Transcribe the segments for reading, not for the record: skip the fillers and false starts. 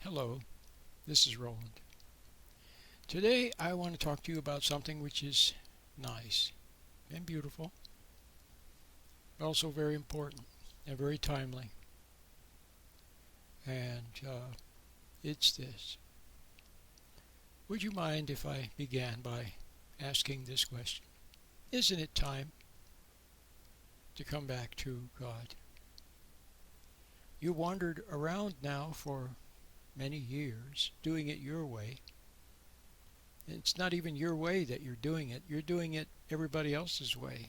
Hello, this is Roland. Today I want to talk to you about something which is nice and beautiful, but also very important and very timely. And it's this. Would you mind if I began by asking this question? Isn't it time to come back to God? You wandered around now for many years doing it your way. It's not even your way that you're doing it everybody else's way.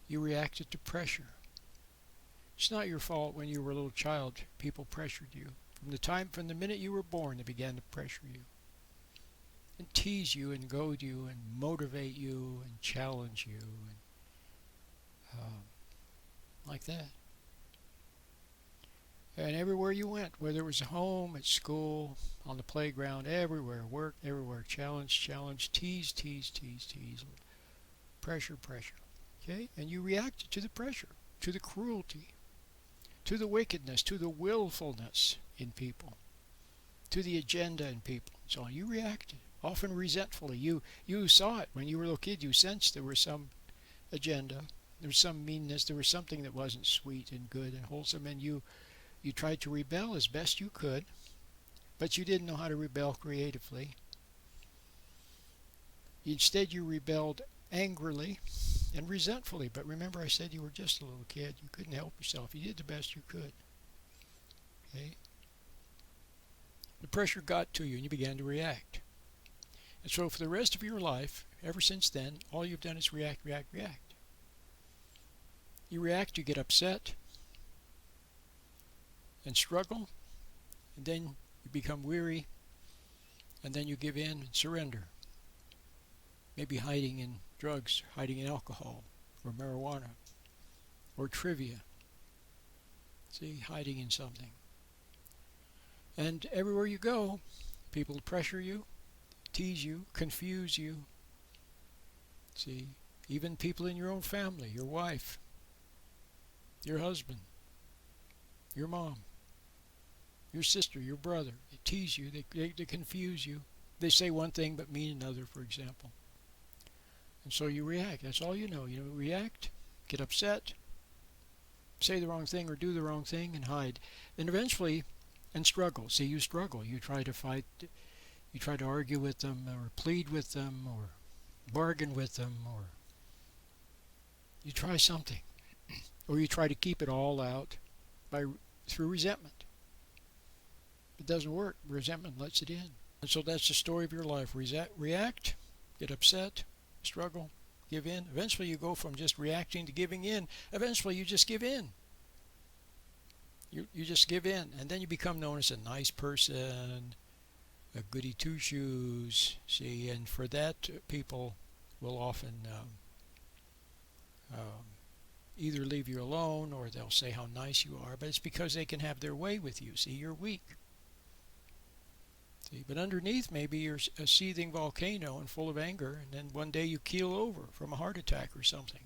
You reacted to pressure. It's not your fault when you were a little child people pressured you. From the minute you were born they began to pressure you and tease you and goad you and motivate you and challenge you and like that. And everywhere you went, whether it was at home, at school, on the playground, everywhere, work, everywhere, challenge, tease, pressure. Okay? And you reacted to the pressure, to the cruelty, to the wickedness, to the willfulness in people, to the agenda in people. So you reacted, often resentfully. You saw it when you were a little kid. You sensed there was some agenda, there was some meanness, there was something that wasn't sweet and good and wholesome, and you tried to rebel as best you could, but you didn't know how to rebel creatively. Instead, you rebelled angrily and resentfully. But remember, I said you were just a little kid. You couldn't help yourself. You did the best you could. Okay? The pressure got to you and you began to react. And so for the rest of your life, ever since then, all you've done is react. You react, you get upset and struggle, and then you become weary, and then you give in and surrender. Maybe hiding in drugs, hiding in alcohol, or marijuana, or trivia. See, hiding in something. And everywhere you go, people pressure you, tease you, confuse you. See, even people in your own family, your wife, your husband, your mom, your sister, your brother. They tease you, they confuse you. They say one thing but mean another, for example. And so you react. That's all you know. You react, get upset, say the wrong thing or do the wrong thing, and hide. Then eventually, and struggle. See, you struggle. You try to fight. You try to argue with them, or plead with them, or bargain with them, or you try something, or you try to keep it all out through resentment. It doesn't work. Resentment lets it in. And so that's the story of your life. React, get upset, struggle, give in. Eventually you go from just reacting to giving in. Eventually you just give in. You just give in. And then you become known as a nice person, a goody two-shoes. See, and for that people will often either leave you alone or they'll say how nice you are. But it's because they can have their way with you. See, you're weak. See, but underneath maybe you're a seething volcano and full of anger, and then one day you keel over from a heart attack or something.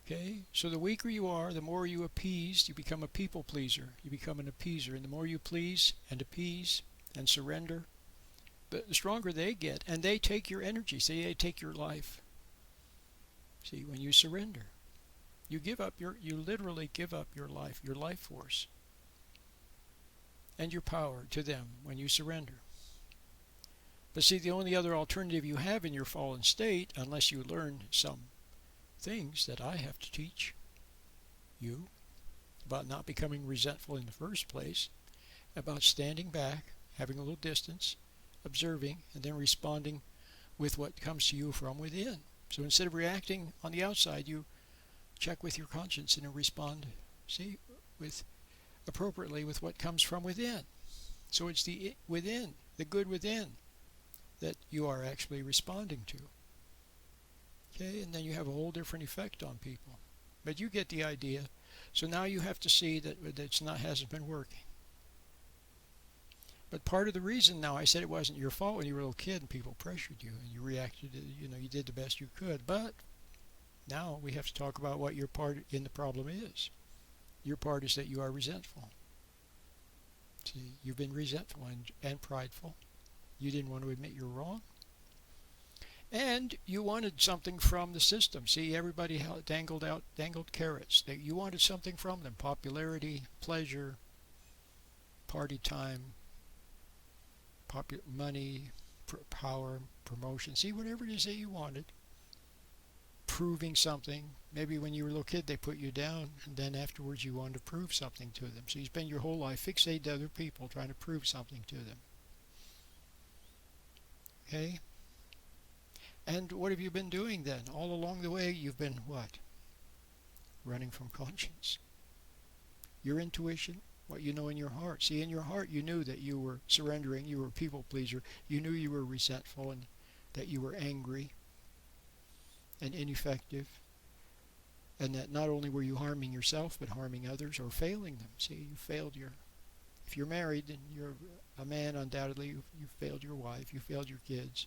Okay? So the weaker you are, the more you appease, you become a people pleaser. You become an appeaser, and the more you please and appease and surrender, the stronger they get, and they take your energy. See, they take your life. See, when you surrender, you literally give up your life force, and your power to them when you surrender. But see, the only other alternative you have in your fallen state, unless you learn some things that I have to teach you about not becoming resentful in the first place, about standing back, having a little distance, observing, and then responding with what comes to you from within. So instead of reacting on the outside, you check with your conscience and respond, see, appropriately with what comes from within. So it's the within, the good within, that you are actually responding to. Okay, and then you have a whole different effect on people. But you get the idea. So now you have to see that hasn't been working. But part of the reason now, I said it wasn't your fault when you were a little kid and people pressured you and you reacted, you did the best you could. But now we have to talk about what your part in the problem is. Your part is that you are resentful. See, you've been resentful and prideful. You didn't want to admit you're wrong. And you wanted something from the system. See, everybody dangled carrots. You wanted something from them: popularity, pleasure, party time, money, power, promotion. See, whatever it is that you wanted. Proving something. Maybe when you were a little kid they put you down, and then afterwards you wanted to prove something to them. So you spend your whole life fixated to other people, trying to prove something to them. Okay? And what have you been doing then? All along the way you've been what? Running from conscience. Your intuition, what you know in your heart. See, in your heart you knew that you were surrendering, you were a people pleaser, you knew you were resentful and that you were angry and ineffective, and that not only were you harming yourself but harming others or failing them. See, you failed if you're married and you're a man, undoubtedly you failed your wife, you failed your kids.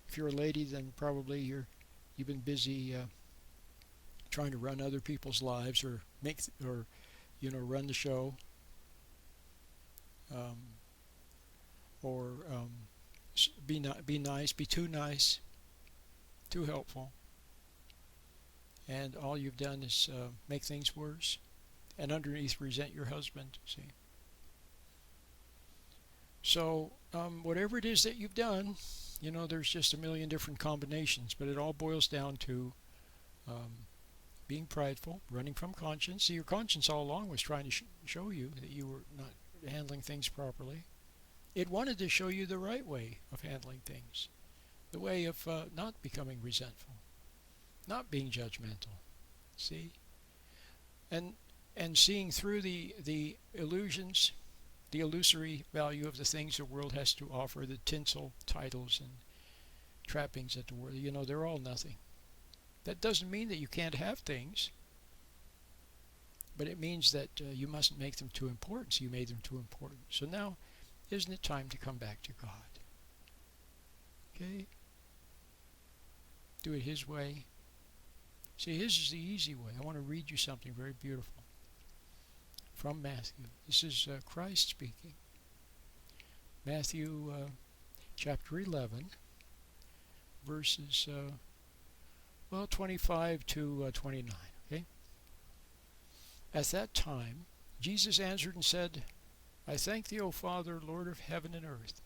If you're a lady, then probably you've been busy trying to run other people's lives or run the show, or be nice, be too nice, too helpful, and all you've done is make things worse, and underneath resent your husband. See. So whatever it is that you've done, there's just a million different combinations, but it all boils down to being prideful, running from conscience. See, your conscience all along was trying to show you that you were not handling things properly. It wanted to show you the right way of handling things, the way of not becoming resentful, not being judgmental. See, and seeing through the illusions, the illusory value of the things the world has to offer, the tinsel titles and trappings that the world, they're all nothing. That doesn't mean that you can't have things, but it means that you mustn't make them too important. So you made them too important. So now, isn't it time to come back to God? Okay? Do it His way. See, His is the easy way. I want to read you something very beautiful from Matthew. This is Christ speaking. Matthew chapter 11, verses 25 to 29. Okay? At that time, Jesus answered and said, I thank thee, O Father, Lord of heaven and earth,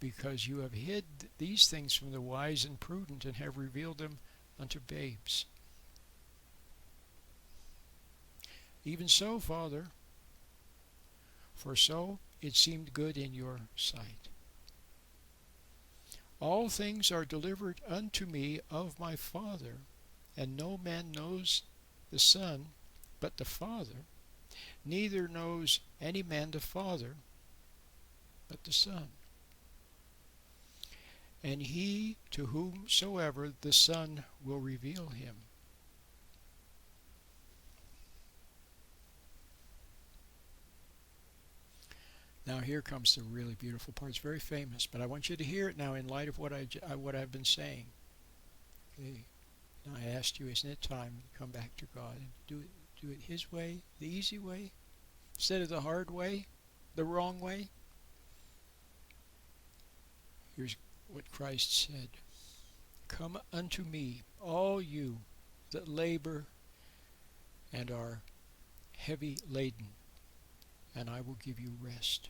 because you have hid these things from the wise and prudent and have revealed them unto babes. Even so, Father, for so it seemed good in your sight. All things are delivered unto me of my Father, and no man knows the Son but the Father, neither knows any man the Father but the Son, and he to whomsoever the Son will reveal him. Now here comes the really beautiful part. It's very famous, but I want you to hear it now in light of what I've been saying. Okay. Now I asked you, isn't it time to come back to God and do it His way, the easy way, instead of the hard way, the wrong way? Here's what Christ said. Come unto me, all you that labor and are heavy laden, and I will give you rest.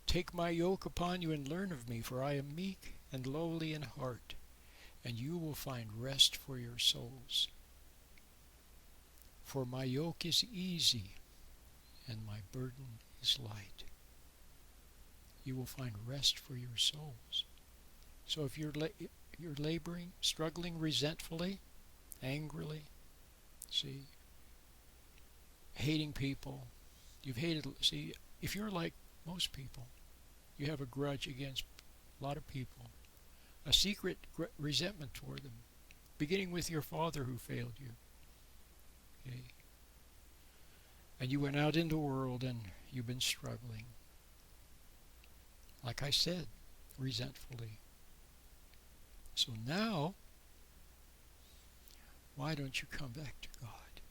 Take my yoke upon you and learn of me, for I am meek and lowly in heart, and you will find rest for your souls. For my yoke is easy, and my burden is light. You will find rest for your souls. So if you're laboring, struggling resentfully, angrily, see, hating people, if you're like most people, you have a grudge against a lot of people, a secret resentment toward them, beginning with your father who failed you. Okay? And you went out in the world and you've been struggling, like I said, resentfully. So now, why don't you come back to God?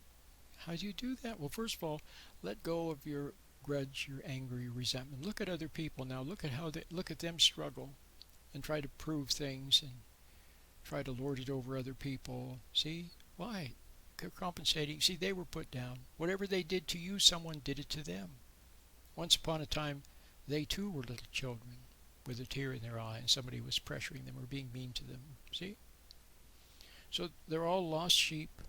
How do you do that? Well, first of all, let go of your grudge, your anger, your resentment. Look at other people now. Look at them struggle and try to prove things and try to lord it over other people. See? Why? They're compensating. See, they were put down. Whatever they did to you, someone did it to them. Once upon a time, they too were little children with a tear in their eye and somebody was pressuring them or being mean to them. See? So they're all lost sheep.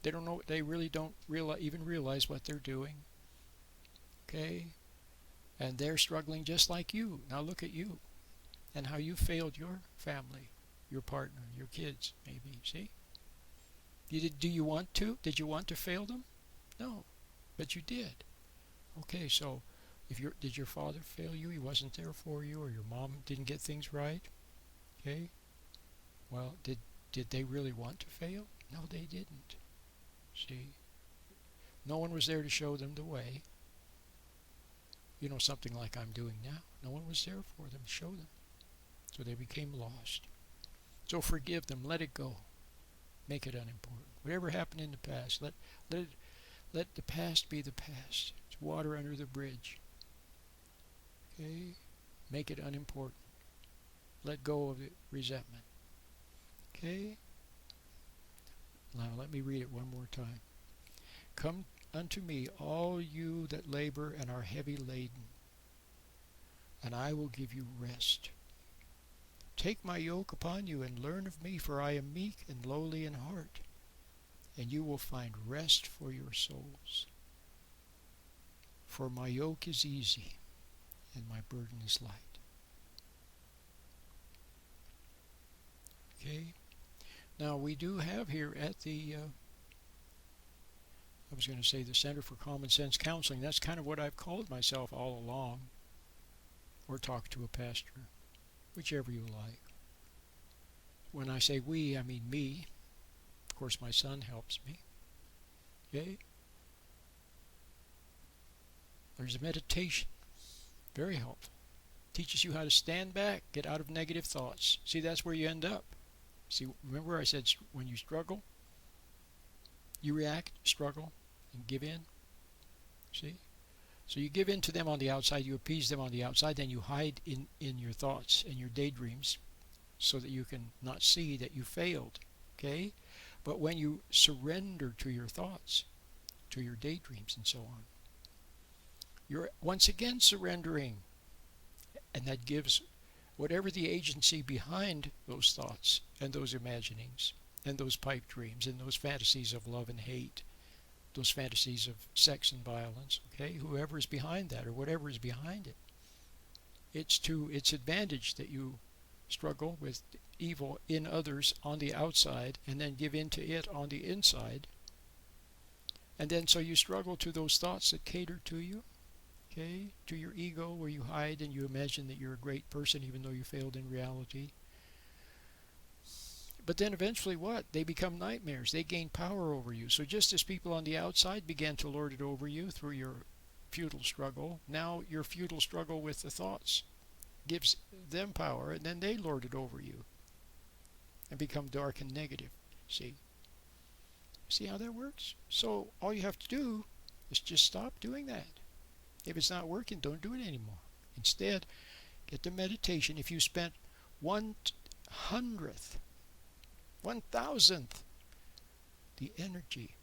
They don't know. They really don't even realize what they're doing. Okay? And they're struggling just like you. Now look at you and how you failed your family, your partner, your kids, maybe. See? Do you want to? Did you want to fail them? No, but you did. Okay, so did your father fail you? He wasn't there for you, or your mom didn't get things right? Okay. Well, did they really want to fail? No, they didn't. See? No one was there to show them the way. You know, something like I'm doing now. No one was there for them to show them. So they became lost. So forgive them. Let it go. Make it unimportant. Whatever happened in the past, let the past be the past. It's water under the bridge. Okay? Make it unimportant. Let go of the resentment. Okay? Now let me read it one more time. Come unto me, all you that labor and are heavy laden, and I will give you rest. Take my yoke upon you and learn of me, for I am meek and lowly in heart, and you will find rest for your souls. For my yoke is easy and my burden is light. Okay? Now we do have here at the, I was going to say the Center for Common Sense Counseling. That's kind of what I've called myself all along. Or talk to a pastor. Whichever you like. When I say we, I mean me. Of course, my son helps me. Okay? There's a meditation. Very helpful. Teaches you how to stand back, get out of negative thoughts. See, that's where you end up. See, remember I said when you struggle, you react, struggle, and give in. See? So you give in to them on the outside, you appease them on the outside, then you hide in your thoughts and your daydreams so that you can not see that you failed. Okay? But when you surrender to your thoughts, to your daydreams and so on, you're once again surrendering. And that gives whatever the agency behind those thoughts and those imaginings and those pipe dreams and those fantasies of love and hate, those fantasies of sex and violence, okay? Whoever is behind that or whatever is behind it, it's to its advantage that you struggle with evil in others on the outside and then give in to it on the inside. And then so you struggle to those thoughts that cater to you. Okay, to your ego where you hide and you imagine that you're a great person even though you failed in reality. But then eventually what? They become nightmares. They gain power over you. So just as people on the outside began to lord it over you through your futile struggle, now your futile struggle with the thoughts gives them power and then they lord it over you and become dark and negative. See? See how that works? So all you have to do is just stop doing that. If it's not working, don't do it anymore. Instead, get the meditation. If you spent 1/100th, 1,000th the energy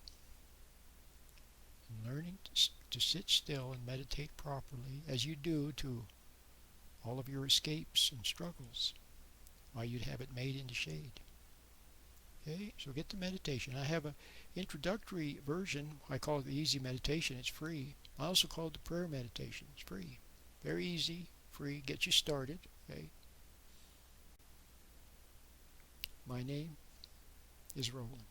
in learning to sit still and meditate properly, as you do to all of your escapes and struggles, why you'd have it made into shade. Okay, so get the meditation. I have an introductory version. I call it the easy meditation. It's free. I also call it the prayer meditation. It's free. Very easy, free, get you started. Okay. My name is Roland.